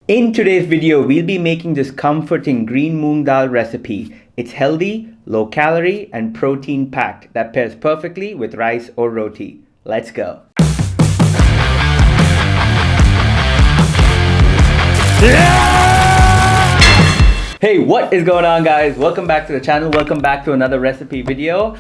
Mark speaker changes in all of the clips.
Speaker 1: In today's video, we'll be making this comforting green moong dal recipe. It's healthy, low calorie, and protein packed that pairs perfectly with rice or roti. Let's go. Hey, what is going on, guys? Welcome back to the channel. Welcome back to another recipe video.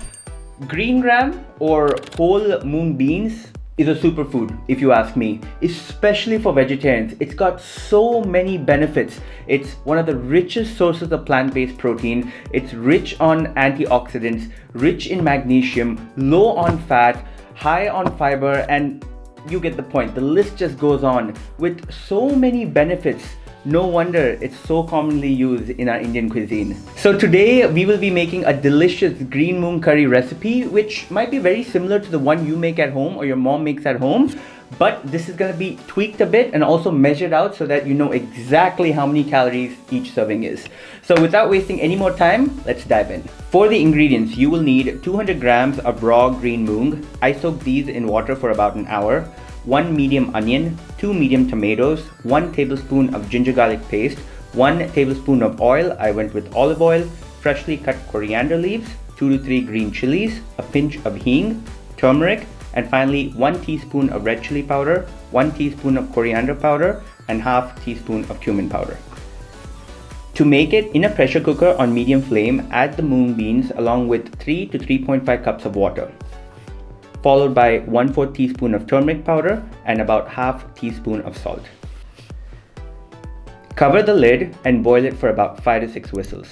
Speaker 1: Green gram or whole moong beans is a superfood, if you ask me, especially for vegetarians. It's got so many benefits. It's one of the richest sources of plant-based protein. It's rich on antioxidants, rich in magnesium, low on fat, high on fiber, and you get the point. The list just goes on. With so many benefits, no wonder it's so commonly used in our Indian cuisine. So today we will be making a delicious green moong curry recipe, which might be very similar to the one you make at home or your mom makes at home. But this is going to be tweaked a bit and also measured out so that you know exactly how many calories each serving is. So without wasting any more time, let's dive in. For the ingredients, you will need 200 grams of raw green moong. I soaked these in water for about an hour. 1 medium onion, 2 medium tomatoes, 1 tablespoon of ginger garlic paste, 1 tablespoon of oil. I went with olive oil, freshly cut coriander leaves, 2 to 3 green chilies, a pinch of hing, turmeric, and finally 1 teaspoon of red chili powder, 1 teaspoon of coriander powder, and half teaspoon of cumin powder. To make it, in a pressure cooker on medium flame, add the moong beans along with 3 to 3.5 cups of water, followed by 1/4 teaspoon of turmeric powder and about half teaspoon of salt. Cover the lid and boil it for about 5 to 6 whistles.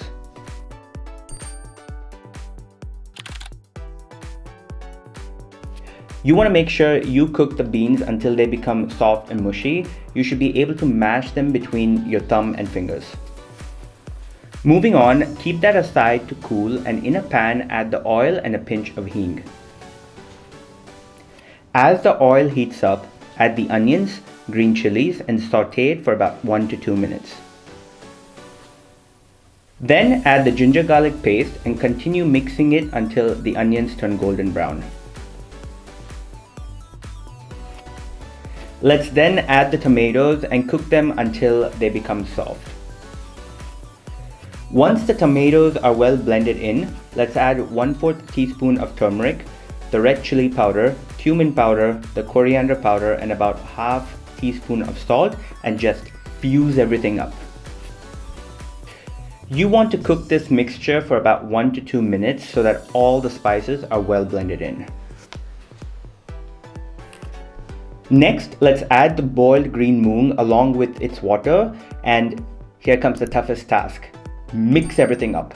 Speaker 1: You want to make sure you cook the beans until they become soft and mushy. You should be able to mash them between your thumb and fingers. Moving on, keep that aside to cool, and in a pan add the oil and a pinch of hing. As the oil heats up, add the onions, green chilies, and saute it for about 1 to 2 minutes. Then add the ginger garlic paste and continue mixing it until the onions turn golden brown. Let's then add the tomatoes and cook them until they become soft. Once the tomatoes are well blended in, let's add 1/4 teaspoon of turmeric, the red chili powder, cumin powder, the coriander powder, and about half teaspoon of salt, and just fuse everything up. You want to cook this mixture for about 1 to 2 minutes so that all the spices are well blended in. Next, let's add the boiled green moong along with its water, and here comes the toughest task. Mix everything up.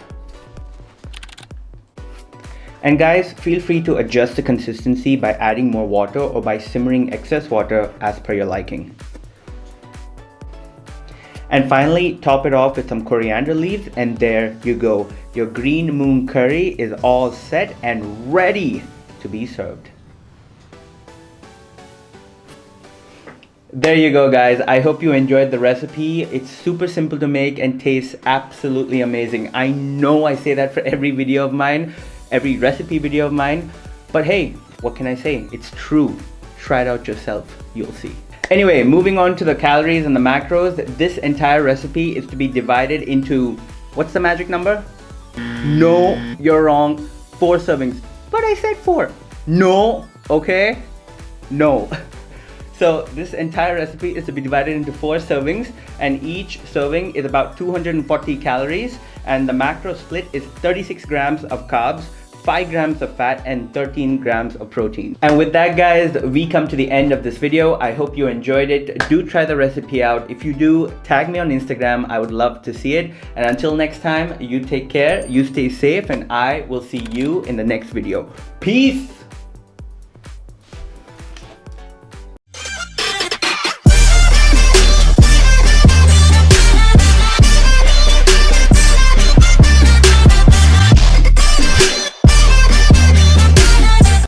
Speaker 1: And guys, feel free to adjust the consistency by adding more water or by simmering excess water as per your liking. And finally, top it off with some coriander leaves, and there you go. Your green moong curry is all set and ready to be served. There you go, guys. I hope you enjoyed the recipe. It's super simple to make and tastes absolutely amazing. I know I say that for every video of mine, every recipe video of mine, but hey, what can I say? It's true. Try it out yourself, you'll see. Anyway, moving on to the calories and the macros. This entire recipe is to be divided into, what's the magic number? No, you're wrong. 4 servings. But I said 4. No, okay? No. So this entire recipe is to be divided into 4 servings, and each serving is about 240 calories, and the macro split is 36 grams of carbs, 5 grams of fat, and 13 grams of protein. And with that, guys, we come to the end of this video. I hope you enjoyed it. Do try the recipe out. If you do, tag me on Instagram. I would love to see it. And until next time, you take care, you stay safe, and I will see you in the next video. Peace!